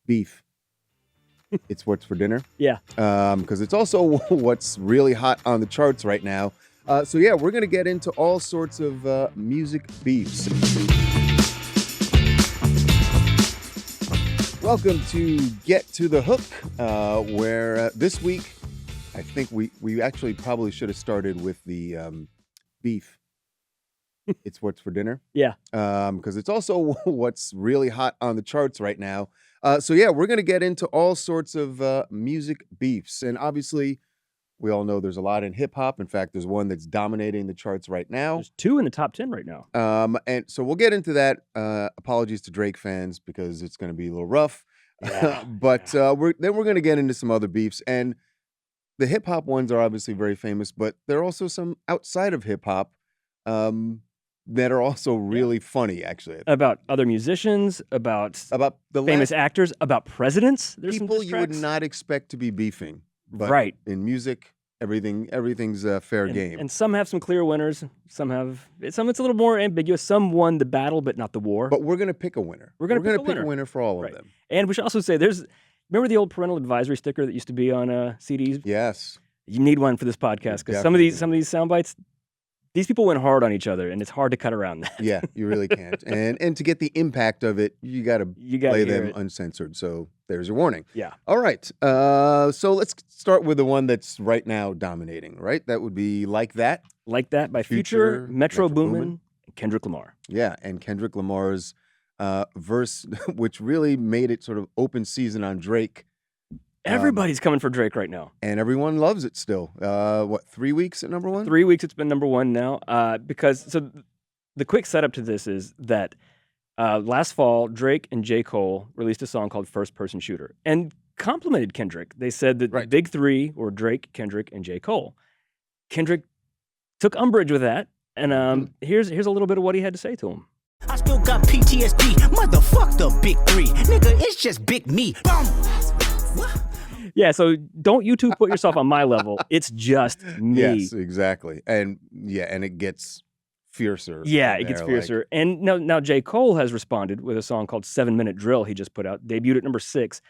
beef. It's what's for dinner. Yeah. Because it's also what's really hot on the charts right now. So yeah, we're going to get into all sorts of music beefs. Welcome to Get to the Hook, where this week, I think we actually probably should have started with the beef. It's what's for dinner. Yeah. Because it's also what's really hot on the charts right now. So yeah, we're going to get into all sorts of music beefs. And obviously, we all know there's a lot in hip hop. In fact, there's one that's dominating the charts right now. There's 2 in the top 10 right now. And so we'll get into that. Apologies to Drake fans because it's going to be a little rough. Yeah. But we're going to get into some other beefs. And the hip hop ones are obviously very famous, but there are also some outside of hip hop that are also really funny, actually. About other musicians, about the famous actors, about presidents. There's people some you would not expect to be beefing. But right. in music, everything's fair game. And some have some clear winners. Some it's a little more ambiguous. Some won the battle, but not the war. But we're going to pick a winner. We're going to pick a winner for all of them. And we should also say remember the old parental advisory sticker that used to be on CDs? Yes. You need one for this podcast because some of these sound bites, these people went hard on each other, and it's hard to cut around that. Yeah, you really can't. And to get the impact of it, you got to play them uncensored. So there's your warning. Yeah. All right. So let's start with the one that's right now dominating, right? That would be Like That. Like That by Future, Metro Boomin, and Kendrick Lamar. Yeah, and Kendrick Lamar's verse, which really made it sort of open season on Drake. Everybody's coming for Drake right now. And everyone loves it still. 3 weeks at number 1? 3 weeks it's been number 1 now. So the quick setup to this is that last fall, Drake and J. Cole released a song called First Person Shooter and complimented Kendrick. They said that the big 3 were Drake, Kendrick, and J. Cole. Kendrick took umbrage with that. And here's a little bit of what he had to say to him. I still got PTSD. Motherfuck the big 3. Nigga, it's just big me. Yeah, so don't you two put yourself on my level. It's just me. Yes, exactly. And it gets fiercer. Yeah, it gets fiercer. And now J. Cole has responded with a song called 7 Minute Drill he just put out, debuted at number 6.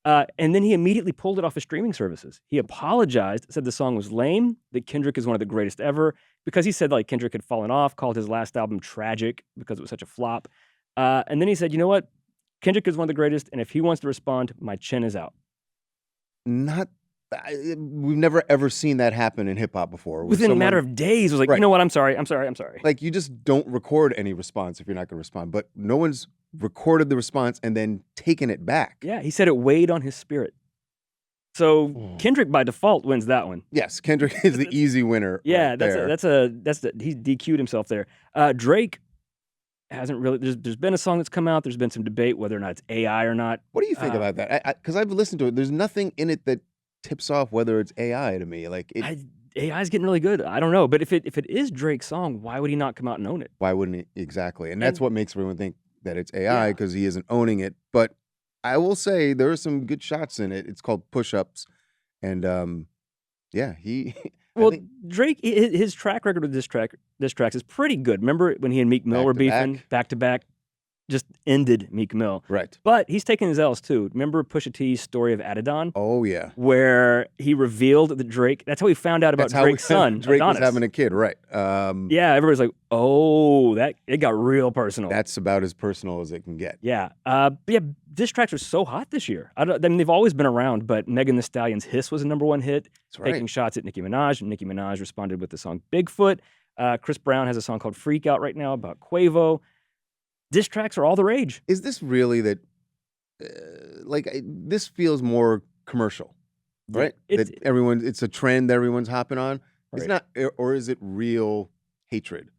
And then he immediately pulled it off of streaming services. He apologized, said the song was lame, that Kendrick is one of the greatest ever, because he said like Kendrick had fallen off, called his last album tragic because it was such a flop. And then he said, you know what? Kendrick is one of the greatest, and if he wants to respond, my chin is out. We've never ever seen that happen in hip hop before. Within a matter of days, it was like, you know what? I'm sorry. Like you just don't record any response if you're not going to respond. But no one's recorded the response and then taken it back. Yeah, he said it weighed on his spirit. So Kendrick by default wins that one. Yes, Kendrick is the easy winner. Yeah, right he DQ'd himself there. Drake hasn't really. There's been a song that's come out. There's been some debate whether or not it's AI or not. What do you think about that? Because I've listened to it. There's nothing in it that tips off whether it's AI to me. Like AI is getting really good. I don't know, but if it is Drake's song, why would he not come out and own it? Why wouldn't he? Exactly, and that's what makes everyone think that it's AI because he isn't owning it. But I will say there are some good shots in it. It's called Push-Ups, and he. Well, Drake, his track record with diss tracks is pretty good. Remember when he and Meek Mill were beefing back to back? Just ended Meek Mill. Right. But he's taking his L's too. Remember Pusha T's story of Adidon? Oh, yeah. Where he revealed that Drake, that's how he found out about Drake's son. Drake Adonis. was having a kid, right. Yeah, everybody's like, oh, it got real personal. That's about as personal as it can get. Yeah. Diss tracks are so hot this year. I mean, they've always been around, but Megan Thee Stallion's Hiss was a number 1 hit. That's right. Taking shots at Nicki Minaj. And Nicki Minaj responded with the song Bigfoot. Chris Brown has a song called Freak out right now about Quavo. Diss tracks are all the rage. Is this really that, this feels more commercial, right? It's a trend that everyone's hopping on. Right. It's not, or is it real hatred?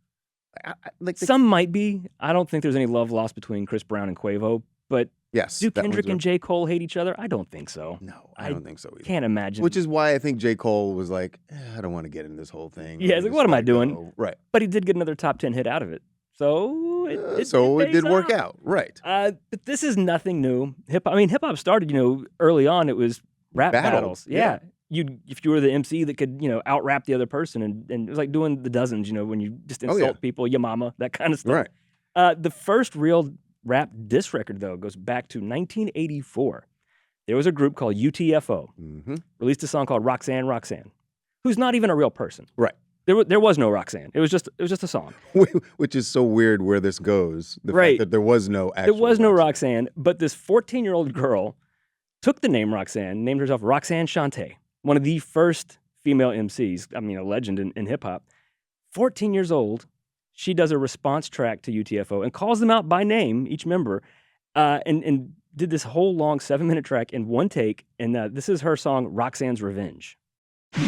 Some might be. I don't think there's any love lost between Chris Brown and Quavo, but yes, do Kendrick and J. Cole hate each other? I don't think so. No, I don't think so either. Can't imagine. Which is why I think J. Cole was like, I don't want to get in this whole thing. Yeah, he's like, what am I doing? Right. But he did get another top 10 hit out of it. So it did work out, right? But this is nothing new. Hip hop started, early on. It was rap battles. Yeah. If you were the MC that could, out rap the other person, and it was like doing the dozens, when you just insult people, your mama, that kind of stuff. Right. The first real rap diss record though goes back to 1984. there was a group called UTFO, released a song called Roxanne, Roxanne, who's not even a real person. Right. There was no Roxanne. It was just a song. Which is so weird where this goes. The Right. fact that there was no actual There was no Roxanne, but this 14-year-old girl took the name Roxanne, named herself Roxanne Shante, one of the first female MCs, I mean, a legend in hip-hop. 14 years old, she does a response track to UTFO and calls them out by name, each member, and did this whole long 7-minute track in one take, and this is her song, Roxanne's Revenge.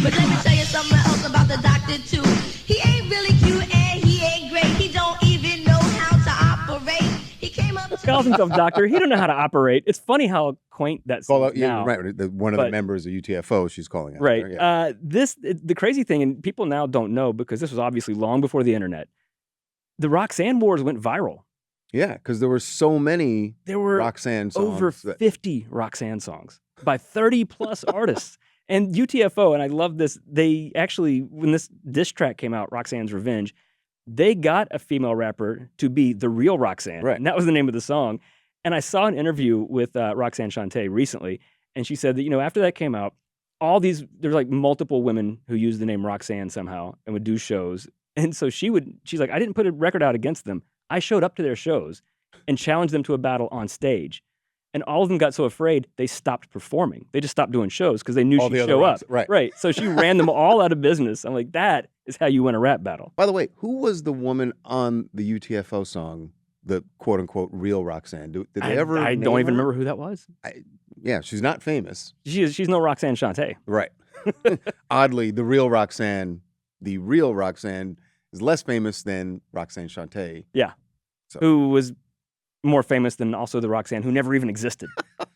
But let me tell you something else about the doctor, too. He ain't really cute and he ain't great. He don't even know how to operate. He came up to Calls himself doctor. He don't know how to operate. It's funny how quaint that sounds now. Right. One of the But- members of UTFO, she's calling out. Right. there, yeah. The crazy thing, and people now don't know because this was obviously long before the internet, the Roxanne Wars went viral. Yeah, because there were so many There were Roxanne songs. over 50 Roxanne songs by 30 plus artists. And UTFO, and I love this, they actually, when this diss track came out, Roxanne's Revenge, they got a female rapper to be the real Roxanne. Right. And that was the name of the song. And I saw an interview with Roxanne Shante recently, and she said that, after that came out, there's like multiple women who used the name Roxanne somehow and would do shows. And so she's like, I didn't put a record out against them. I showed up to their shows and challenged them to a battle on stage. And all of them got so afraid, they stopped performing. They just stopped doing shows because they knew All the she'd other show ones, up. right. Right. So she ran them all out of business. I'm like, that is how you win a rap battle. By the way, who was the woman on the UTFO song, the quote unquote real Roxanne? Did they ever? I name don't even her? remember who that was. Yeah, she's not famous. She's no Roxanne Shante. Right. Oddly, the real Roxanne is less famous than Roxanne Shante. Yeah. So- Who was more famous than also the Roxanne who never even existed.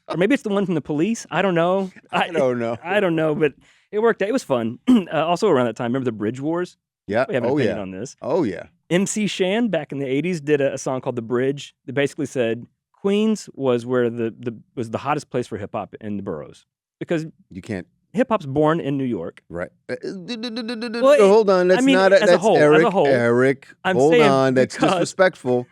Or maybe it's the one from the Police. I don't know. I don't know. I don't know, but it worked out. It was fun. Also around that time, remember the Bridge Wars? Yeah. We have an Oh opinion yeah. on this. Oh yeah. MC Shan back in the 80s did a song called The Bridge that basically said Queens was where was the hottest place for hip hop in the boroughs. Because You can't. hip hop's born in New York. Right. Well, Hold on. That's mean, not. as a That's whole, as Eric. a whole, Eric. I'm Hold saying on. That's because- disrespectful.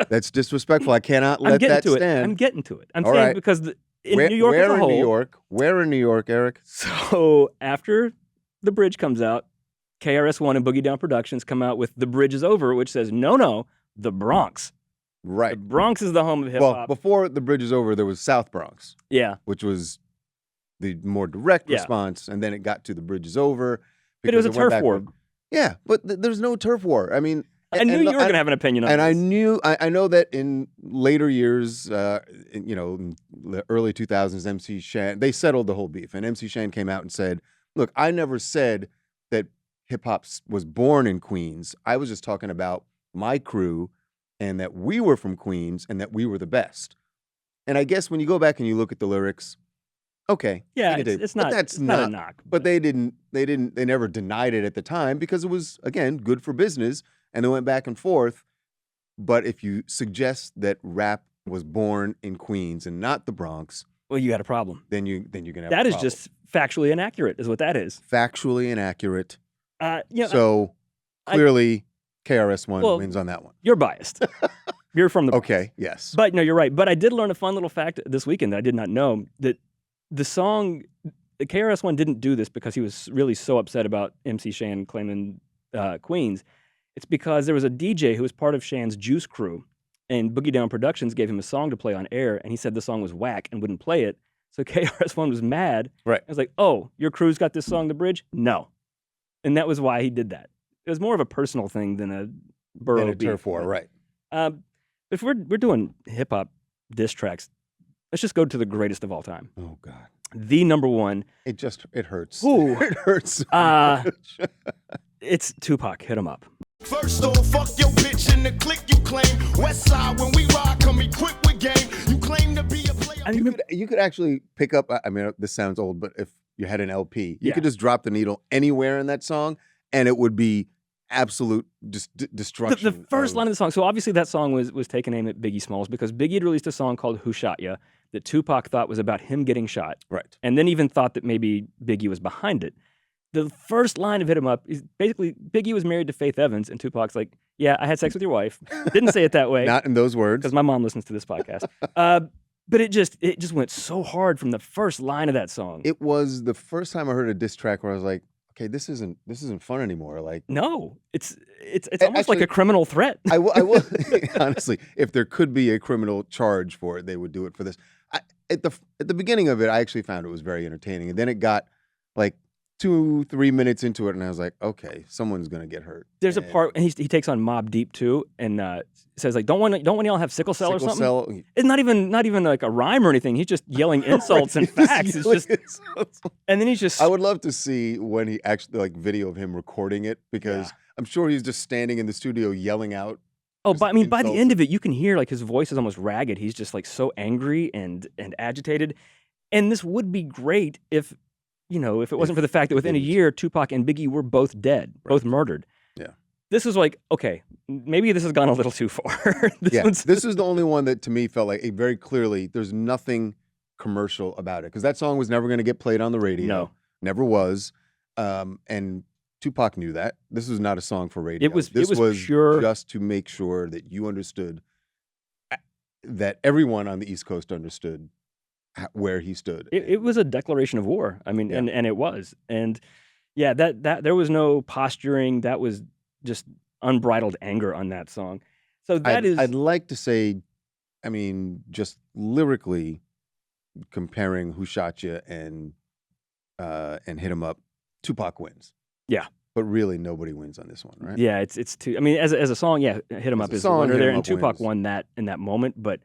That's disrespectful. I cannot I'm let getting that to it. stand. I'm getting to it. I'm All saying right. because in New York where as a in whole. New York? Where in New York, Eric? So after The Bridge comes out, KRS-One and Boogie Down Productions come out with The Bridge is Over, which says, no, the Bronx. Right. The Bronx is the home of hip Well, hop. before the bridge is over, there was South Bronx, Yeah. which was the more direct Yeah. response, and then it got to the bridge is over. But it was a because went turf war. backward. Yeah, but there's no turf war. I mean, I knew you were going to have an opinion on and this. I know that in later years, in the early 2000s, MC Shan, they settled the whole beef, and MC Shan came out and said, "Look, I never said that hip hop was born in Queens. I was just talking about my crew, and that we were from Queens, and that we were the best." And I guess when you go back and you look at the lyrics, okay, Yeah, I can dig it. it's But not, that's it's not a knock. But they never denied it at the time because it was, again, good for business, and they went back and forth. But if you suggest that rap was born in Queens and not the Bronx, Well, you got a problem. then you're gonna have That a is problem. just factually inaccurate, is what that is. Factually inaccurate. I- So clearly, KRS-One Well, wins on that one. you're biased. You're from the Bronx. Okay, yes. But no, you're right. But I did learn a fun little fact this weekend that I did not know, that the song, the KRS-One didn't do this because he was really so upset about MC Shan claiming Queens. It's because there was a DJ who was part of Shan's Juice crew, and Boogie Down Productions gave him a song to play on air, and he said the song was whack and wouldn't play it. So KRS-One was mad. Right. I was like, oh, your crew's got this song, The Bridge? No. And that was why he did that. It was more of a personal thing than a borough And a beef. turf war, right. If we're doing hip hop diss tracks, let's just go to the greatest of all time. Oh God. The number one. It hurts. Ooh. It hurts so Uh, much. It's Tupac. Hit him up. First off, fuck your bitch and the click you claim. West side, when we ride, come equipped with game. You claim to be a player. I mean, You could actually pick up, I mean, this sounds old, but if you had an LP, you Yeah. could just drop the needle anywhere in that song and it would be absolute just destruction. The first line of the song. So obviously that song was taking aim at Biggie Smalls because Biggie had released a song called Who Shot Ya that Tupac thought was about him getting shot. Right. And then even thought that maybe Biggie was behind it. The first line of Hit 'Em Up is basically Biggie was married to Faith Evans, and Tupac's like, yeah, I had sex with your wife. Didn't say it that way. Not in those words. Because my mom listens to this podcast. But it just went so hard from the first line of that song. It was the first time I heard a diss track where I was like, okay, this isn't fun anymore. Like, no, it's almost like actually, a criminal threat. I will honestly, if there could be a criminal charge for it, they would do it for this. At the beginning of it, I actually found it was very entertaining, and then it got like 2-3 minutes into it, and I was like, okay, someone's gonna get hurt. There's a part, and he takes on Mobb Deep too, and says like, don't one y'all have sickle cell or something? It's not even like a rhyme or anything. He's just yelling insults and facts. It's just, and then he's just. I would love to see when he actually like video of him recording it, because I'm sure he's just standing in the studio yelling out. Oh, but I mean, by the end of it, you can hear like his voice is almost ragged. He's just like so angry and agitated, and this would be great if it wasn't for the fact that within a year, Tupac and Biggie were both dead, both murdered. Yeah. This was like, okay, maybe this has gone a little too far. This is the only one that to me felt like very clearly there's nothing commercial about it, because that song was never going to get played on the radio. No. Never was. And Tupac knew that. This was not a song for radio. This was pure, just to make sure that you understood, that everyone on the East Coast understood where he stood. It was a declaration of war. I mean, and it was. And yeah, that there was no posturing. That was just unbridled anger on that song. So I'd like to say, I mean, just lyrically comparing Who Shot Ya and Hit 'Em Up, Tupac wins. Yeah. But really nobody wins on this one, right? Yeah, it's too, I mean, as a song, Hit 'Em Up is the winner there, and Tupac won that in that moment, but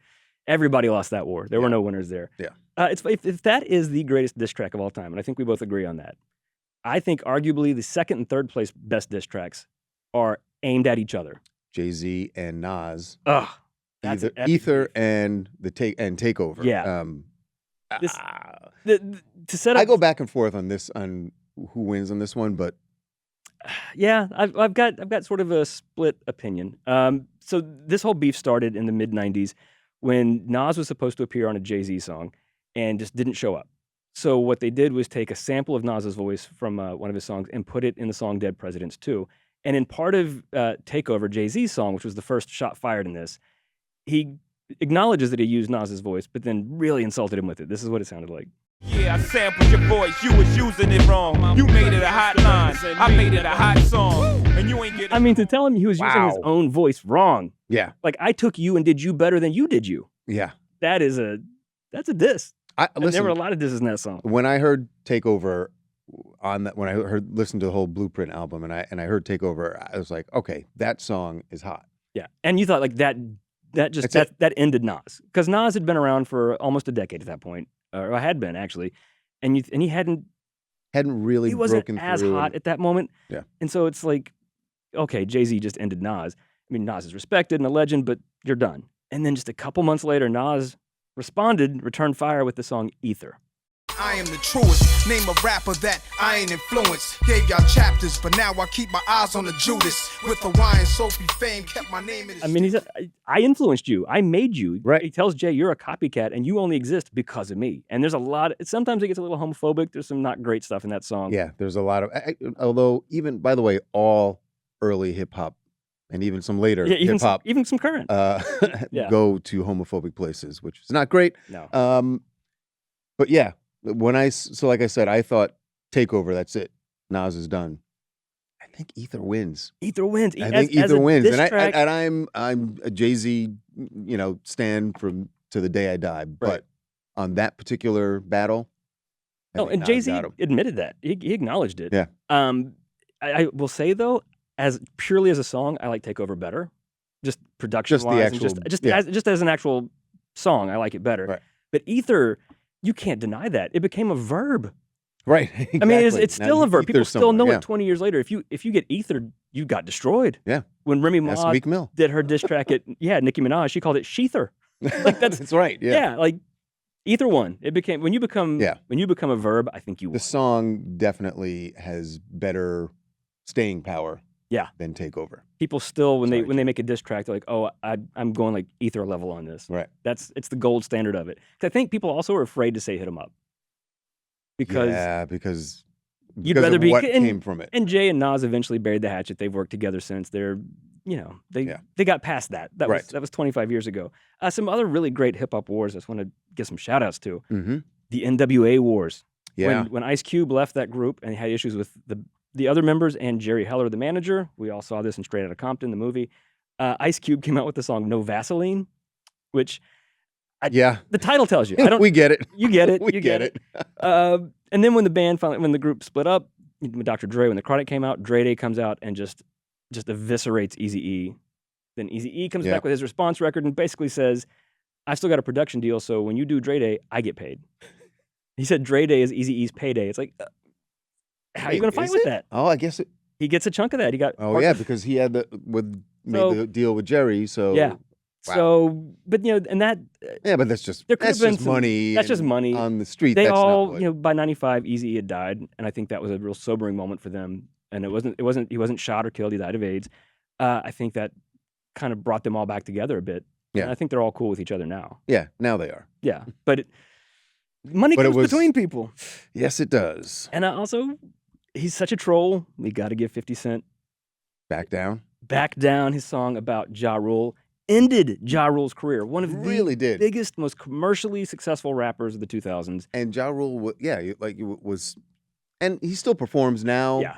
everybody lost that war. There were no winners there. Yeah. If that is the greatest diss track of all time, and I think we both agree on that, I think arguably the second and third place best diss tracks are aimed at each other. Jay-Z and Nas. Ugh. Ether and Takeover. Yeah. To set up, I go back and forth on this, on who wins on this one, but yeah, I've got sort of a split opinion. So this whole beef started in the mid '90s when Nas was supposed to appear on a Jay-Z song and just didn't show up. So what they did was take a sample of Nas's voice from one of his songs and put it in the song "Dead Presidents 2." And in part of Takeover, Jay-Z's song, which was the first shot fired in this, he acknowledges that he used Nas's voice, but then really insulted him with it. This is what it sounded like. Yeah, I sampled your voice, you was using it wrong. You made it a hot line, I made it a hot song. And you ain't getting. I mean, to tell him he was using his own voice wrong. Yeah. Like, I took you and did you better than you did you. Yeah. That's a diss. Listen, there were a lot of disses in that song. When I heard Takeover when I listened to the whole Blueprint album, and I heard Takeover, I was like, okay, that song is hot. Yeah. And you thought like that ended Nas. Because Nas had been around for almost a decade at that point. Or I had been, actually. And he hadn't really he wasn't broken as through hot at that moment. Yeah. And so it's like, okay, Jay-Z just ended Nas. I mean, Nas is respected and a legend, but you're done. And then just a couple months later, Nas returned fire with the song Ether. I am the truest. Name a rapper that I ain't influenced. Gave y'all chapters, but now I keep my eyes on the Judas. With the Ryan Sophie fame, kept my name in his. I mean, I influenced you. I made you. Right. He tells Jay, you're a copycat, and you only exist because of me. And there's a lot. Sometimes it gets a little homophobic. There's some not great stuff in that song. Yeah, there's a lot of. Although even, by the way, all early hip hop and even some later hip hop, even some current, go to homophobic places, which is not great. No. But yeah. Like I said, I thought Takeover, that's it. Nas is done. I think Ether wins. Ether wins. I think Ether wins, and I'm a Jay-Z, stan to the day I die. Right. But on that particular battle, and Jay-Z admitted that he acknowledged it. Yeah. I will say though, as purely as a song, I like Takeover better. Just production wise, just as an actual song, I like it better. Right. But Ether, you can't deny that. It became a verb. Right. Exactly. I mean, it's still a verb. People still know it it 20 years later. If you get ethered, you got destroyed. Yeah. When Remy That's Ma Meek Mill. did her diss track at Nicki Minaj, she called it Sheether. Like that's right. Yeah. Yeah, like Ether won. It became when you become a verb, I think you won. The song definitely has better staying power. Yeah. Than Takeover. People still when they make a diss track, they're like, oh, I'm going like Ether level on this. Right. It's the gold standard of it. 'Cause I think people also are afraid to say hit 'em up. Because you'd rather be what came from it. And Jay and Nas eventually buried the hatchet. They've worked together since. They're they got past that. That Right. was 25 years ago. Some other really great hip hop wars I just want to give some shout outs to. Mm-hmm. The NWA wars. Yeah. When Ice Cube left that group and he had issues with the other members and Jerry Heller, the manager, we all saw this in Straight Outta Compton, the movie. Ice Cube came out with the song "No Vaseline," which the title tells you. We get it. You get it. We you get it. And then when the group split up, Dr. Dre, when the Chronic came out, Dre Day comes out and just eviscerates Eazy-E. Then Eazy-E comes back with his response record and basically says, "I still got a production deal, so when you do Dre Day, I get paid." He said Dre Day is Eazy-E's payday. It's like, how are you going to fight with that? Oh, I guess it. He gets a chunk of that. He got. Oh, yeah, because he had made the deal with Jerry. So yeah. Wow. So, but and that. Yeah, but that's just money. That's just money on the street. They that's all, not what... by '95, Eazy-E had died, and I think that was a real sobering moment for them. And he wasn't shot or killed. He died of AIDS. I think that kind of brought them all back together a bit. Yeah. And I think they're all cool with each other now. Yeah, now they are. Yeah, but money comes between people. Yes, it does. And also, he's such a troll. We got to give 50 Cent Back Down. Back Down. His song about Ja Rule ended Ja Rule's career. One of the biggest, most commercially successful rappers of the 2000s. And Ja Rule, was, and he still performs now. Yeah.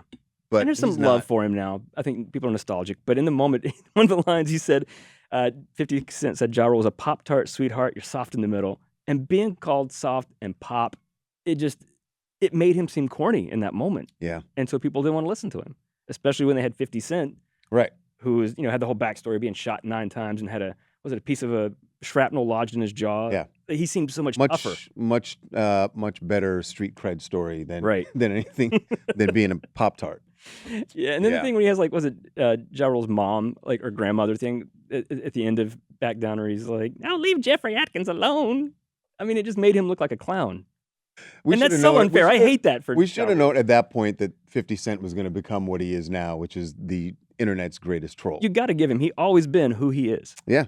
But and there's some love for him now. I think people are nostalgic. But in the moment, one of the lines he said, 50 Cent said, "Ja Rule is a Pop-Tart sweetheart. You're soft in the middle." And being called soft and pop, it made him seem corny in that moment. Yeah. And so people didn't want to listen to him, especially when they had 50 Cent. Right. Who was, had the whole backstory of being shot 9 times and had a piece of a shrapnel lodged in his jaw. Yeah. He seemed so much tougher. Much better street cred story than anything, than being a Pop-Tart. Yeah, and then the thing when he has Ja Rule's mom, or grandmother thing at the end of Back Down, where he's like, "Now leave Jeffrey Atkins alone." I mean, it just made him look like a clown. And that's so unfair. I hate that for We should have known at that point that 50 Cent was going to become what he is now, which is the internet's greatest troll. You got to give him. He always been who he is. Yeah,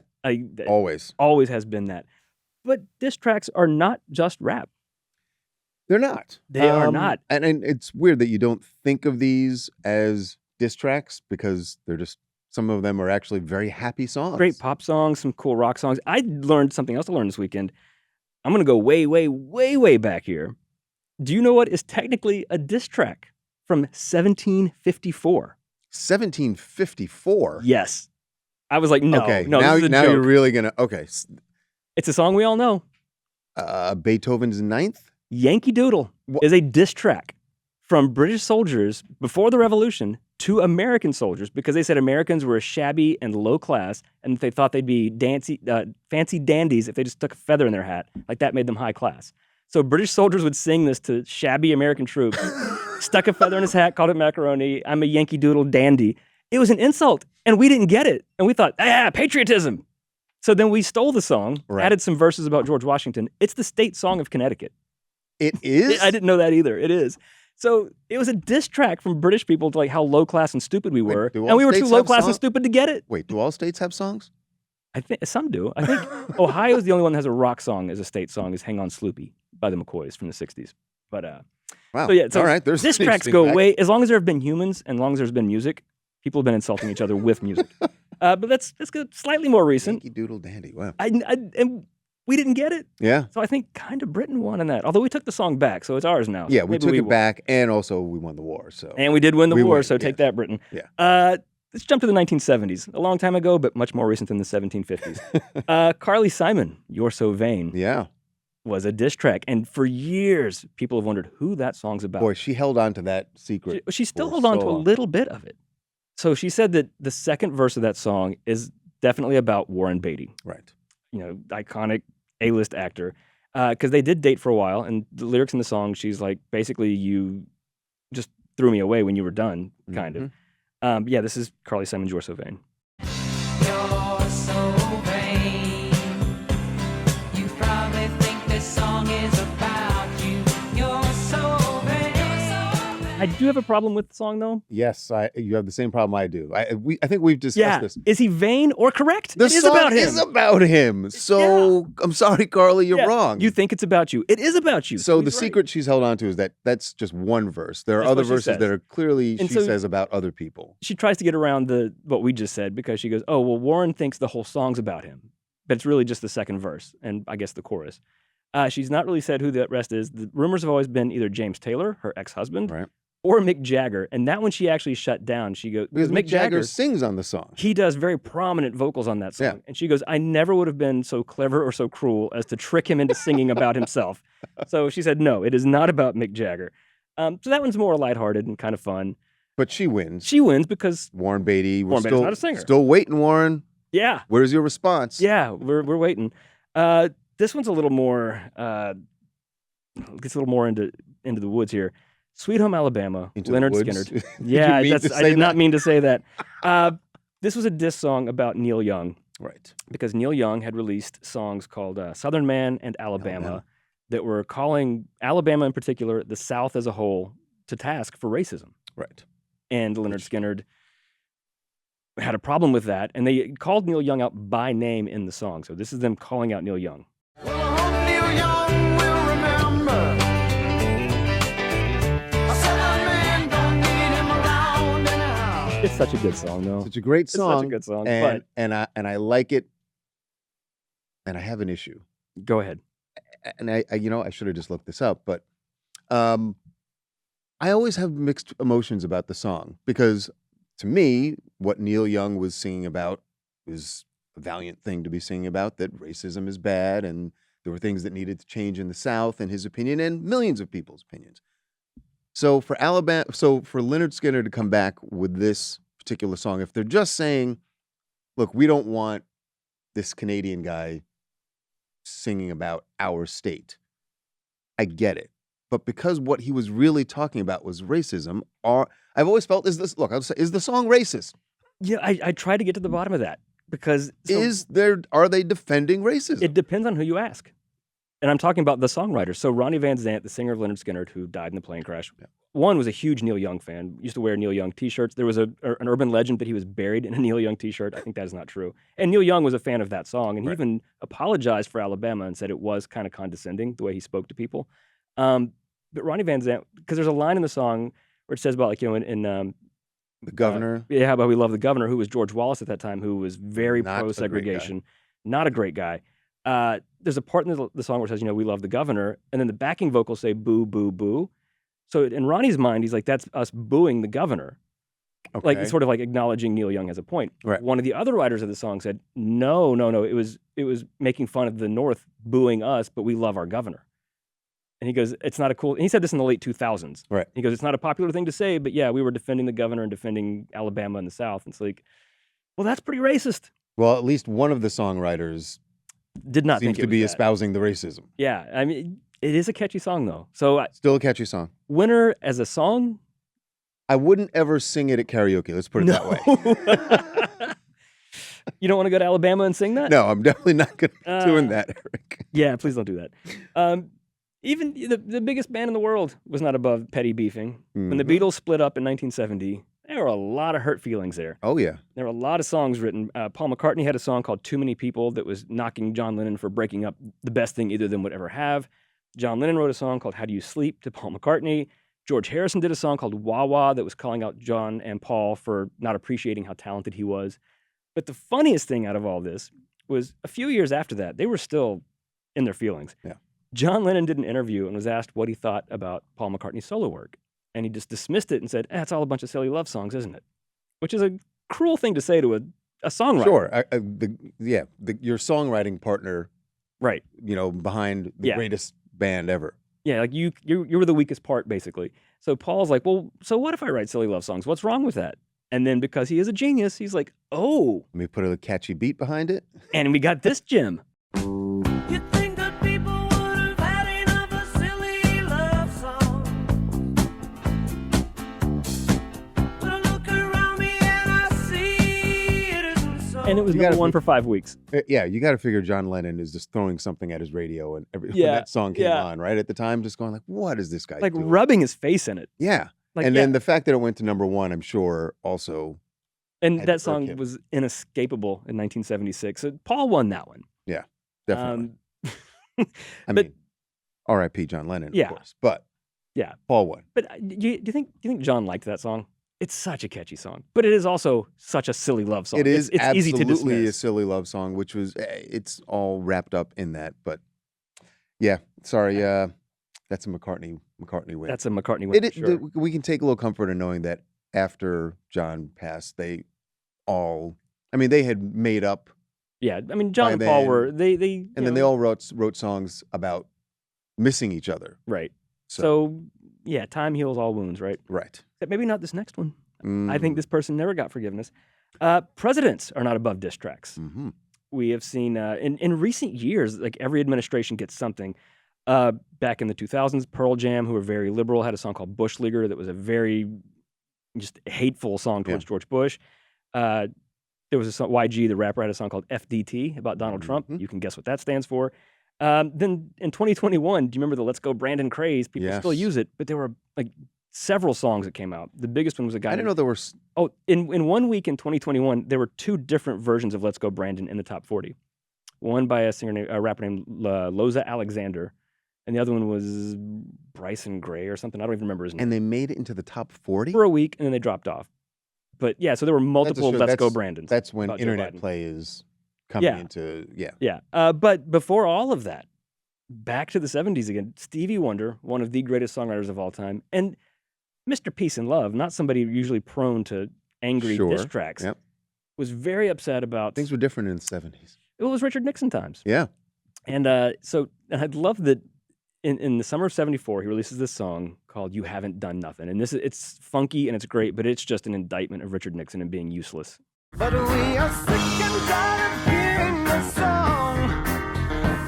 always. Always has been that. But diss tracks are not just rap. They're not. They are not. And it's weird that you don't think of these as diss tracks because they're just, some of them are actually very happy songs. Great pop songs, some cool rock songs. I learned something else to learn this weekend. I'm going to go way, way, way, way back here. Do you know what is technically a diss track from 1754? 1754? Yes. I was like, no. Okay, no, now this is a joke. you're really going to, okay. It's a song we all know. Beethoven's Ninth? Yankee Doodle is a diss track from British soldiers before the Revolution to American soldiers because they said Americans were shabby and low class and they thought they'd be fancy dandies if they just took a feather in their hat. Like that made them high class. So British soldiers would sing this to shabby American troops, stuck a feather in his hat, called it macaroni. "I'm a Yankee Doodle dandy." It was an insult and we didn't get it. And we thought, patriotism. So then we stole the song, added some verses about George Washington. It's the state song of Connecticut. It is? I didn't know that either. It is. So it was a diss track from British people to how low class and stupid we were. And we were too low class and stupid to get it. Wait, do all states have songs? I think some do. I think Ohio's the only one that has a rock song as a state song is "Hang On Sloopy" by the McCoys from the 60s. But wow. So yeah, so all right. Diss tracks go way, as long as there have been humans and as long as there's been music, people have been insulting each other with music. But let's go slightly more recent. Yankee Doodle dandy. Wow. And we didn't get it. Yeah. So I think kind of Britain won in that. Although we took the song back, so it's ours now. Yeah, we took it back, and also we won the war. So and we did win the war. So take that, Britain. Yeah. Let's jump to the 1970s. A long time ago, but much more recent than the 1750s. Carly Simon, "You're So Vain." Yeah. Was a diss track, and for years people have wondered who that song's about. Boy, she held on to that secret. She still held on to a little bit of it. So she said that the second verse of that song is definitely about Warren Beatty. Right. Iconic A-list actor. Because they did date for a while, and the lyrics in the song, she's like, basically, you just threw me away when you were done, kind of. Yeah, this is Carly Simon's "You're So Vain." You're so vain. You probably think this song is about you. You're so vain. I Do you have a problem with the song though? Yes, you have the same problem I do. I think we've discussed Yeah. this. Is he vain or correct? The It is song about him. is about him. So I'm sorry, Carly, you're Yeah. wrong. You think it's about you. It is about you. So the he's right. secret she's held on to is that that's just one verse. There are That's other what she verses says. that are clearly And she so- says about other people. She tries to get around what we just said because she goes, oh, well, Warren thinks the whole song's about him. But it's really just the second verse and I guess the chorus. She's not really said who the rest is. The rumors have always been either James Taylor, her ex-husband, Right. or Mick Jagger. And that one she actually shut down. She goes, Because Mick Jagger sings on the song. he does very prominent vocals on that song. Yeah. And she goes, I never would have been so clever or so cruel as to trick him into singing about himself. So she said, no, it is not about Mick Jagger. So that one's more lighthearted and kind of fun. But she wins. She wins because, Warren Beatty. We're Warren Beatty's still, not a singer. Still waiting, Warren. yeah, Where's your response? yeah, we're waiting. This one's a little more, gets a little more into the woods here. Sweet Home Alabama, Into the Lynyrd woods? Skynyrd. Did Yeah, you mean to I say did not that? mean to say that. This was a diss song about Neil Young. Right. Because Neil Young had released songs called Southern Man and Alabama that were calling Alabama in particular, the South as a whole, to task for racism. Right. And Lynyrd Skynyrd had a problem with that, and they called Neil Young out by name in the song. So this is them calling out Neil Young. Well, I hope Neil Young will remember. I said that man don't need him around anyhow. It's such a good song, though. Such a great It's song. such a good song. And, But and I like it. And I have an issue. go ahead. And I should have just looked this up, but I always have mixed emotions about the song because to me, what Neil Young was singing about was a valiant thing to be singing about, that racism is bad and there were things that needed to change in the South, in his opinion, and millions of people's opinions. So for Lynyrd Skynyrd to come back with this particular song, if they're just saying, look, we don't want this Canadian guy singing about our state, I get it. But because what he was really talking about was racism, I've always felt is the song racist? Yeah, I tried to get to the bottom of that because Are they defending racism? it depends on who you ask. And I'm talking about the songwriter. So Ronnie Van Zant, the singer of Lynyrd Skynyrd, who died in the plane crash, one was a huge Neil Young fan, used to wear Neil Young t-shirts. There was an urban legend that he was buried in a Neil Young t-shirt. I think that is not true. And Neil Young was a fan of that song, and he even apologized for Alabama and said it was kind of condescending the way he spoke to people. But Ronnie Van Zant, because there's a line in the song where it says about, like, in The governor. yeah, about we love the governor, who was George Wallace at that time, who was very Not a great pro-segregation, not a great guy. There's a part in the song where it says, we love the governor, and then the backing vocals say boo, boo, boo. So in Ronnie's mind, he's like, that's us booing the governor. Okay. Like, sort of like acknowledging Neil Young as a point. Right. One of the other writers of the song said, no, it was making fun of the North booing us, but we love our governor. And he goes, it's not a cool, and he said this in the late 2000s. Right. He goes, it's not a popular thing to say, but yeah, we were defending the governor and defending Alabama in the South. And it's like, well, that's pretty racist. Well, at least one of the songwriters Did not seems think it to was be that. espousing the racism. Yeah, I mean, it is a catchy song, though. So Still a catchy song. Winner as a song? I wouldn't ever sing it at karaoke. Let's put it that way. You don't want to go to Alabama and sing that? No, I'm definitely not going to be doing that, Eric. Yeah, please don't do that. Even the biggest band in the world was not above petty beefing. When the Mhm. Beatles split up in 1970, there were a lot of hurt feelings there. Oh, yeah. There were a lot of songs written. Paul McCartney had a song called Too Many People that was knocking John Lennon for breaking up the best thing either of them would ever have. John Lennon wrote a song called How Do You Sleep to Paul McCartney. George Harrison did a song called Wah Wah that was calling out John and Paul for not appreciating how talented he was. But the funniest thing out of all this was a few years after that, they were still in their feelings. Yeah. John Lennon did an interview and was asked what he thought about Paul McCartney's solo work. And he just dismissed it and said, it's all a bunch of silly love songs, isn't it? Which is a cruel thing to say to a songwriter. Sure. Your songwriting partner, Right. behind the Yeah. greatest band ever. Yeah, like you were the weakest part, basically. So Paul's like, well, so what if I write silly love songs? What's wrong with that? And then because he is a genius, he's like, oh, Let me put a catchy beat behind it. and we got this gem. You think that people would have had enough of silly love songs? But I look around me and I see it isn't so. And it was You number gotta one be- for 5 weeks. Yeah, you got to figure John Lennon is just throwing something at his radio when Yeah, that song came yeah. on, right? At the time, just going like, what is this guy Like doing? rubbing his face in it. Yeah. Like, And yeah, then the fact that it went to number one, I'm sure, also and had that to irk song him. was inescapable in 1976. So Paul won that one. Yeah, definitely. Um, I but mean, R.I.P. John Lennon, Yeah. of course. But yeah, Paul won. but do you think John liked that song? It's such a catchy song, but it is also such a silly love song. It is it's easy to absolutely a dismiss. silly love song, which was it's all wrapped up in that. But yeah, sorry, that's a McCartney win. That's a McCartney win. It, For sure. we can take a little comfort in knowing that after John passed, they had made up, Yeah, I mean, John by and Paul then- were they and then they all wrote songs about missing each other. right. So, So yeah, time heals all wounds, right? right. Except maybe not this next one. I Mm, think this person never got forgiveness. Presidents are not above diss tracks. mhm. We have seen in recent years, like every administration gets something. Back in the 2000s, Pearl Jam, who were very liberal, had a song called Bush Leaguer that was a very just hateful song towards George Bush. There was a song, YG, the rapper, had a song called FDT about Donald Trump. Mhm. You can guess what that stands for. Then in 2021, do you remember the Let's Go Brandon craze? People still Yes. use it, but there were like several songs that came out. The biggest one was a guy I didn't named know there were. Oh, in 1 week in 2021, there were 2 different versions of Let's Go Brandon in the top 40. One by a rapper named Loza Alexander, and the other one was Bryson Gray or something. I don't even remember his name. And they made it into the top 40. For a week, and then they dropped off. But yeah, so there were multiple show. Let's Go That's- Brandons. That's when about Joe internet Biden. play is coming Yeah. into Yeah. But before all of that, back to the 70s again, Stevie Wonder, one of the greatest songwriters of all time, and Mr. Peace and Love, not somebody usually prone to angry diss Sure. tracks, Yep. was very upset about Things were different in the 70s. it was Richard Nixon times. Yeah. And so I'd love that in the summer of 74, he releases this song called You Haven't Done Nothing. And it's funky and it's great, but it's just an indictment of Richard Nixon and being useless. But we are sick and tired of hearing the song,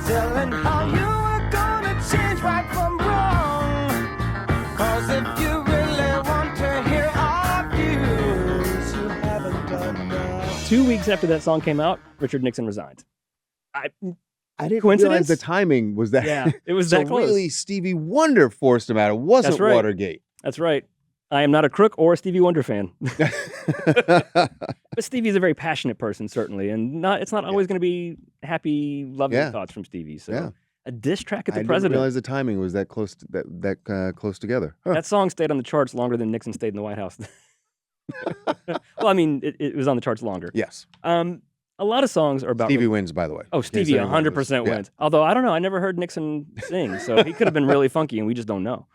telling how you are gonna change right from wrong. 'Cause if you really want to hear our views, you haven't done that. 2 weeks after that song came out, Richard Nixon resigned. I didn't Coincidence? realize the timing was that. Yeah, it was so that close. really, Stevie Wonder forced him out. It wasn't That's right. Watergate. That's right. I am not a crook or a Stevie Wonder fan. But Stevie's a very passionate person, certainly. And it's not always going to be happy, loving Yeah. thoughts from Stevie. So Yeah. a diss track at I the didn't president. realize the timing was that close close together. Huh. That song stayed on the charts longer than Nixon stayed in the White House. Well, I mean, it was on the charts longer. Yes. A lot of songs are about Stevie wins, by the way. Oh, In case Stevie anyone 100% was- yeah. wins. Although I don't know, I never heard Nixon sing, so he could have been really funky, and we just don't know.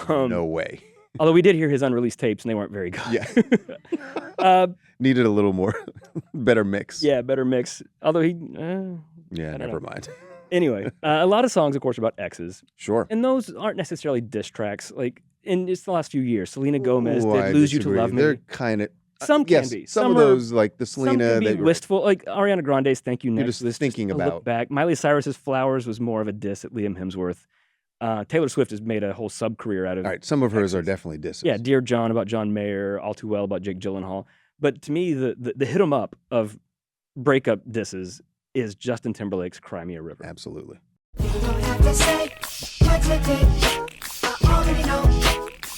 No way. Although we did hear his unreleased tapes, and they weren't very good. Yeah. Needed a little more better mix. Yeah, better mix. Although he, Yeah, don't never know. mind. anyway, a lot of songs, of course, are about exes, Sure. and those aren't necessarily diss tracks. Like in just the last few years, Selena Gomez Ooh, did I "Lose You disagree. to Love Me." They're kind of Some can yes, be. Some of are- those, like the Some Selena, can be that you're- wistful. Like Ariana Grande's "Thank You Next." just was thinking a look about- back. Miley Cyrus's "Flowers" was more of a diss at Liam Hemsworth. Taylor Swift has made a whole sub career out of. All right, some of hers are exes. definitely disses. Yeah, "Dear John" about John Mayer, "All Too Well" about Jake Gyllenhaal. But to me, the hit 'em up of breakup disses is Justin Timberlake's "Cry Me a River." Absolutely. You don't have to say what you did. I already know.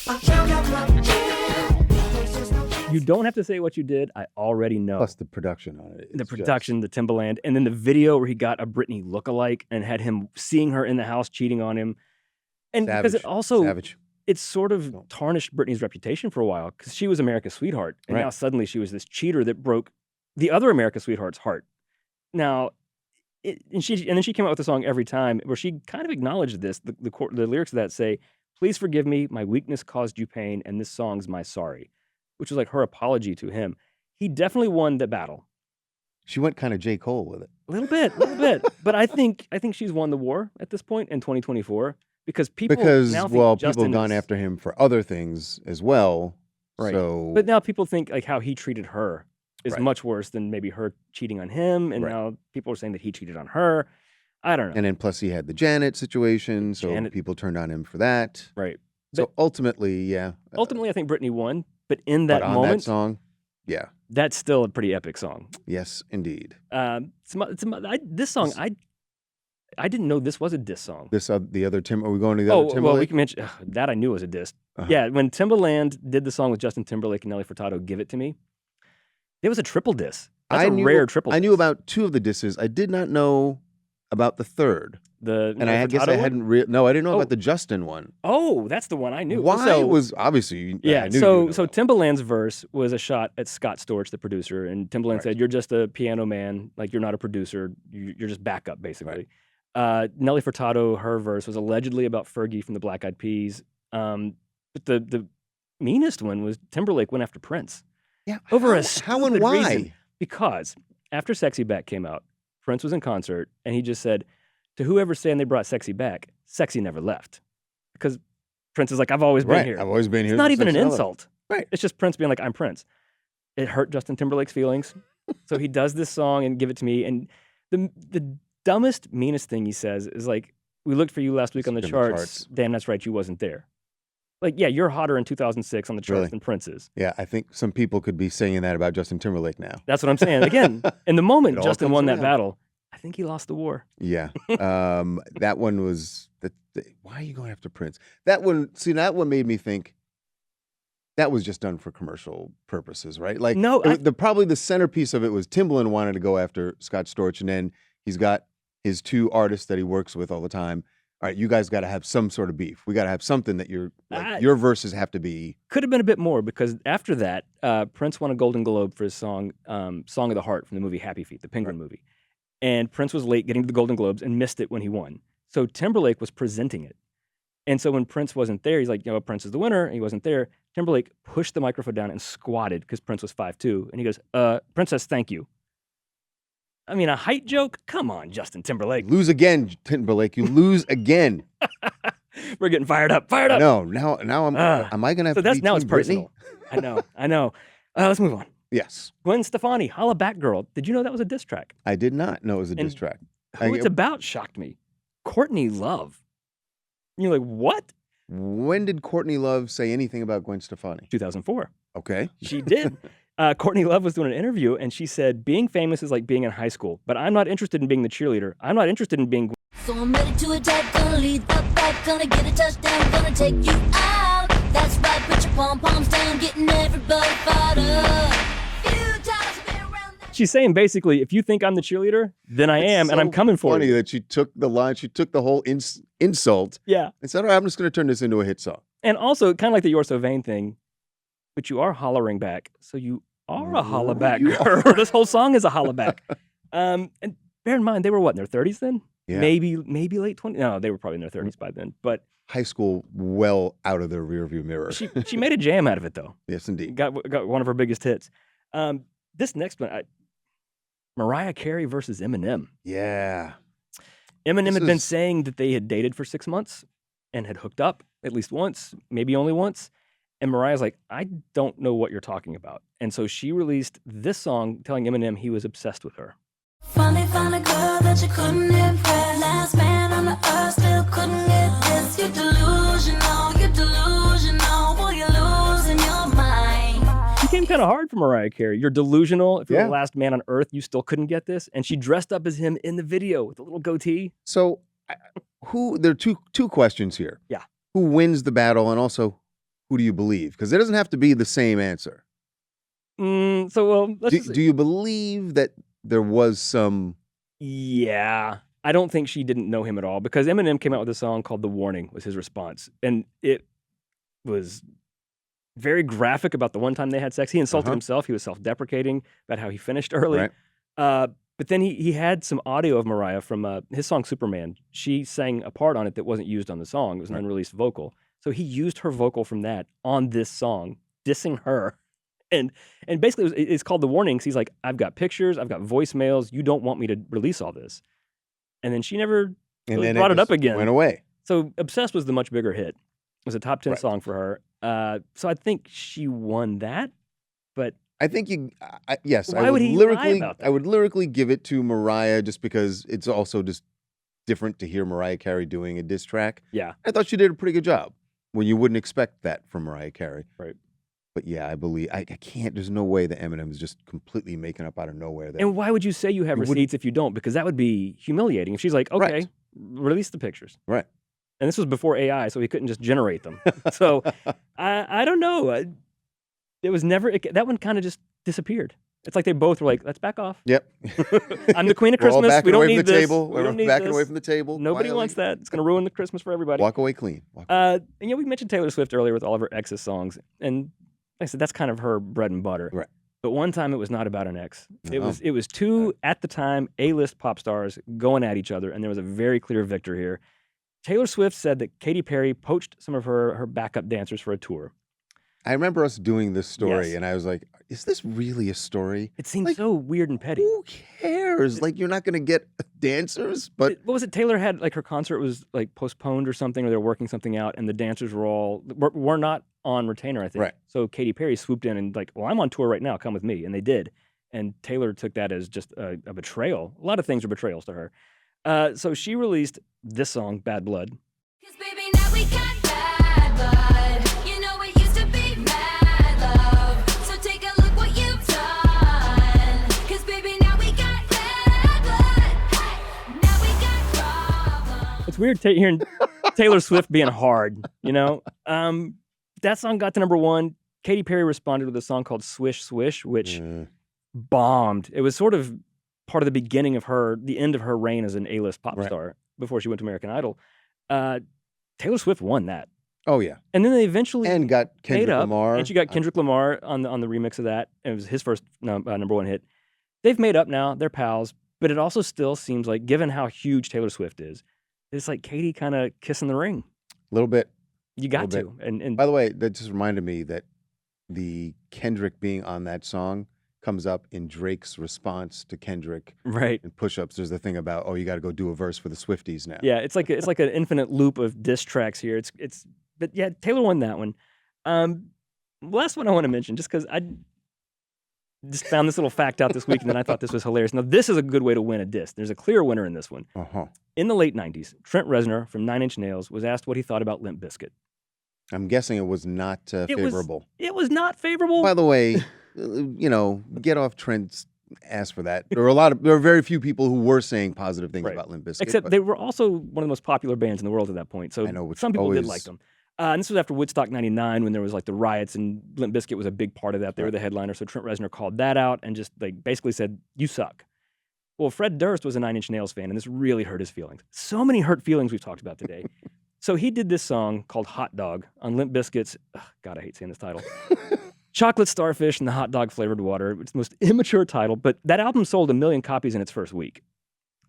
I found out what you did. There's just no chance. You don't have to say what you did. I already know. Plus the production on it. The it's just- production, the Timbaland, and then the video where he got a Britney lookalike and had him seeing her in the house cheating on him. And because it Savage. also Savage. it sort of Don't. tarnished Britney's reputation for a while because she was America's sweetheart, and Right. now suddenly she was this cheater that broke the other America's sweetheart's heart. Now, and then she came out with a song "Every Time" where she kind of acknowledged this. The lyrics of that say, "Please forgive me, my weakness caused you pain, and this song's my sorry," which was like her apology to him. He definitely won the battle. She went kind of J. Cole with it. A little bit. But I think she's won the war at this point in 2024 because people Because now think people Justin have gone is- after him for other things as well. Right. So But now people think like how he treated her is Right. much worse than maybe her cheating on him, and Right. now people are saying that he cheated on her. I don't know. and then plus he had the Janet situation, so Janet- people turned on him for that. Right. So ultimately, yeah. Ultimately, I think Britney won, but in that but on moment, that song, yeah. that's still a pretty epic song. Yes, indeed. This song, I didn't know this was a diss song. This the other Tim. Are we going to the Oh other well, we Timberlake? can mention that I knew was a diss. Yeah, when Timbaland did the song with Justin Timberlake and Nelly Furtado, "Give It to Me," it was a triple diss. That's a rare triple. I diss. knew about 2 of the disses. I did not know about the third. The And Nelly I guess Furtado I one? hadn't no, I didn't know Oh. about the Justin one. Oh, that's the one I knew. Why So- was obviously Yeah, I knew so you so Timbaland's verse was a shot at Scott Storch, the producer, and Timbaland Right. said, "You're just a piano man, like you're not a producer, you're just backup, basically." Nelly Furtado, her verse was allegedly about Fergie from the Black Eyed Peas, but the meanest one was Timberlake went after Prince yeah, over a how and stupid why? reason. Because after Sexy Back came out, Prince was in concert, and he just said, "To whoever's saying they brought Sexy back, Sexy never left," because Prince is like, "I've always been Right, here." I've always been here. It's not since even an Sexy Love. insult. Right. It's just Prince being like, "I'm Prince." It hurt Justin Timberlake's feelings. So he does this song and Give It to Me. And the dumbest, meanest thing he says is like, "We looked for you last week on the It's in the charts. charts. Damn, that's right, you wasn't there." Like, yeah, you're hotter in 2006 on the charts Really? than Prince is. Yeah, I think some people could be saying that about Justin Timberlake now. That's what I'm saying. Again, in the moment It all Justin comes won that around. battle, I think he lost the war. Yeah. That one was why are you going after Prince? That one made me think that was just done for commercial purposes, right? Like No, probably the centerpiece of it was Timbaland wanted to go after Scott Storch, and then he's got his 2 artists that he works with all the time. All right, you guys got to have some sort of beef. We got to have something that you're like, your verses have to be. Could have been a bit more because after that, Prince won a Golden Globe for his song "Song of the Heart" from the movie Happy Feet, the Penguin movie. And Prince was late getting to the Golden Globes and missed it when he won. So Timberlake was presenting it. And so when Prince wasn't there, he's like, Prince is the winner, and he wasn't there. Timberlake pushed the microphone down and squatted because Prince was 5'2", and he goes, "Prince says thank you." I mean, a height joke? Come on, Justin Timberlake. Lose again, Timberlake. You lose again. We're getting fired up. Fired up. No, now I'm. Am I gonna have So to that's be now it's Team Britney? personal. I know. Let's move on. Yes, Gwen Stefani, Holla Back Girl. Did you know that was a diss track? I did not know it was a diss And track. Who it's about shocked me. Courtney Love. And you're like, what? When did Courtney Love say anything about Gwen Stefani? 2004. Okay. She did. Courtney Love was doing an interview, and she said, "Being famous is like being in high school, but I'm not interested in being the cheerleader. I'm not interested in being." So I'm ready to attack, gonna lead the pack, gonna get a touchdown, gonna take you out. That's right, put your pom-poms down, getting everybody fired up. Few times I've been around that. She's saying basically, if you think I'm the cheerleader, then I am, and I'm coming for Funny you. that she took the line, she took the whole insult Yeah. and said, "All right, I'm just going to turn this into a hit song." And also, kind of like the "You're So Vain" thing, but you are hollering back, so you are a holla back You girl. This whole song is a holla back. And bear in mind, they were what, in their 30s then? Yeah. Maybe late 20s. No, they were probably in their 30s by then. But High school well out of their rearview mirror. she made a jam out of it, though. Yes, indeed. Got one of her biggest hits. This next one, Mariah Carey versus Eminem. Yeah. Eminem This had been is- saying that they had dated for 6 months and had hooked up at least once, maybe only once. And Mariah's like, "I don't know what you're talking about." And so she released this song telling Eminem he was obsessed with her. Finally found a girl that you couldn't impress. Last man on the earth still couldn't get this. You're delusional, boy, you're losing your mind. She came kind of hard for Mariah Carey. You're delusional. If you're Yeah. the last man on earth, you still couldn't get this. And she dressed up as him in the video with a little goatee. So, there are two questions here. Yeah. Who wins the battle, and also, who do you believe? Because it doesn't have to be the same answer. Let's just Do you believe that there was some? Yeah. I don't think she didn't know him at all because Eminem came out with a song called The Warning was his response. And it was very graphic about the one time they had sex. He insulted himself. He was self-deprecating about how he finished early. Right. But then he had some audio of Mariah from his song Superman. She sang a part on it that wasn't used on the song. It was an unreleased vocal. So he used her vocal from that on this song, dissing her. And basically it's called The Warning. He's like, "I've got pictures, I've got voicemails. You don't want me to release all this." And then she never really brought it up again. Went away. So Obsessed was the much bigger hit. It was a top 10 Right. song for her. So I think she won that. But I think yes. Why I would he lie about that? I would lyrically give it to Mariah just because it's also just different to hear Mariah Carey doing a diss track. yeah, I thought she did a pretty good job when you wouldn't expect that from Mariah Carey. Right. But yeah, I believe I can't. There's no way that Eminem is just completely making up out of nowhere. That and why would you say you have You wouldn't- receipts if you don't? Because that would be humiliating. If she's like, "Okay, Right. release the pictures." right. And this was before AI, so he couldn't just generate them. So I don't know. It was never, that one kind of just disappeared. It's like they both were like, let's back off. Yep. I'm the queen of We're all Christmas. backing We don't away need from the this. table. We We're don't need backing this. away from the table. Nobody quietly. wants that. It's going to ruin the Christmas for everybody. Walk away clean. Walk away. And we mentioned Taylor Swift earlier with all of her ex's songs. And like I said, that's kind of her bread and butter. Right. But one time it was not about an ex. It No. was two, at the time, A-list pop stars going at each other, and there was a very clear victor here. Taylor Swift said that Katy Perry poached some of her backup dancers for a tour. I remember us doing this story, Yes. and I was like, is this really a story? It seems Like, so weird and petty. Who cares? Like, you're not going to get dancers, but What was it? Taylor had, like, her concert was, like, postponed or something, or they were working something out, and the dancers were not on retainer, I think. Right. So Katy Perry swooped in and, like, well, I'm on tour right now. Come with me. And they did. And Taylor took that as just a betrayal. A lot of things are betrayals to her. So she released this song, Bad Blood. 'Cause baby, now we got bad blood. You know it used to be mad love. So take a look what you've done. 'Cause baby, now we got bad blood. Hey, now we got problems. It's weird hearing Taylor Swift being hard, you know? That song got to number one. Katy Perry responded with a song called Swish Swish, which bombed. It was sort of part of the beginning of the end of her reign as an A-list pop Right. star before she went to American Idol. Taylor Swift won that. oh yeah, And then they eventually and got made Kendrick up, Lamar. and she got Kendrick Lamar on the remix of that. And it was his first number one hit. They've made up now. They're pals. But it also still seems like, given how huge Taylor Swift is, it's like Katy kind of kissing the ring. a little bit. You got Little to. And By the way, that just reminded me that the Kendrick being on that song comes up in Drake's response to Kendrick right. in Push-Ups. There's the thing about, oh, you got to go do a verse for the Swifties now. Yeah, it's like an infinite loop of diss tracks here. But yeah, Taylor won that one. Last one I want to mention, just because I just found this little fact out this week, and then I thought this was hilarious. Now, this is a good way to win a diss. There's a clear winner in this one. Uh-huh. In the late 90s, Trent Reznor from 9 Inch Nails was asked what he thought about Limp Bizkit. I'm guessing it was not favorable. It was not favorable. By the way, get off Trent's ass for that. There are very few people who were saying positive things Right. about Limp Bizkit. Except but they were also one of the most popular bands in the world at that point. So I know, which some people did always- like them. And this was after Woodstock 99 when there was like the riots, and Limp Bizkit was a big part of that. They were the headliner. So Trent Reznor called that out and just like basically said, you suck. Well, Fred Durst was a 9 Inch Nails fan, and this really hurt his feelings. So many hurt feelings we've talked about today. So he did this song called Hot Dog on Limp Bizkit's, God, I hate saying this title, Chocolate Starfish and the Hot Dog Flavored Water. It's the most immature title, but that album sold 1 million copies in its first week.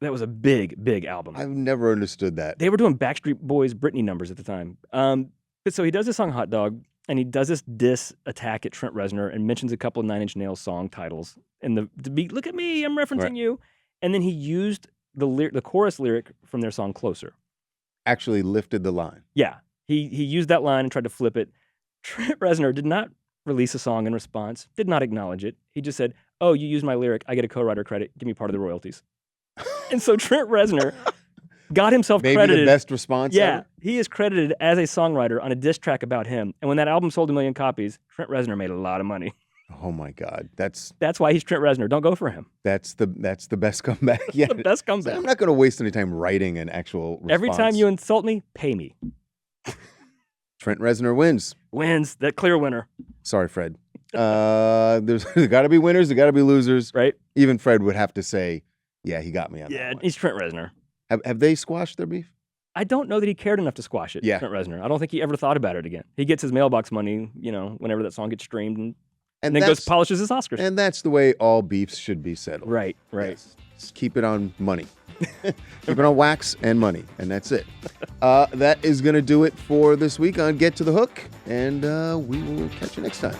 That was a big, big album. I've never understood that. They were doing Backstreet Boys Britney numbers at the time. But so he does this song Hot Dog, and he does this diss attack at Trent Reznor and mentions a couple of 9 Inch Nails song titles. And the beat, look at me, I'm referencing Right. you. And then he used the chorus lyric from their song Closer. Actually lifted the line. Yeah, he used that line and tried to flip it. Trent Reznor did not release a song in response, did not acknowledge it. He just said, oh, you used my lyric, I get a co-writer credit, give me part of the royalties. And so Trent Reznor got himself Maybe credited. the best response Yeah, ever. he is credited as a songwriter on a diss track about him. And when that album sold 1 million copies, Trent Reznor made a lot of money. Oh my God. That's That's why he's Trent Reznor. Don't go for him. the best comeback yet. The best So comeback. I'm not going to waste any time writing an actual response. Every time you insult me, pay me. Trent Reznor wins. Wins. That clear winner, Sorry, Fred. There's got to be winners. There got to be losers. right? Even Fred would have to say, "Yeah, he got me on Yeah, that one." he's Trent Reznor. Have they squashed their beef? I don't know that he cared enough to squash it, Yeah. Trent Reznor. I don't think he ever thought about it again. He gets his mailbox money, whenever that song gets streamed, and then goes that's polishes his Oscars. and that's the way all beefs should be settled. Right, right. Yes. Just keep it on money. Keep it on wax and money, and that's it. That is going to do it for this week on Get to the Hook, and we will catch you next time.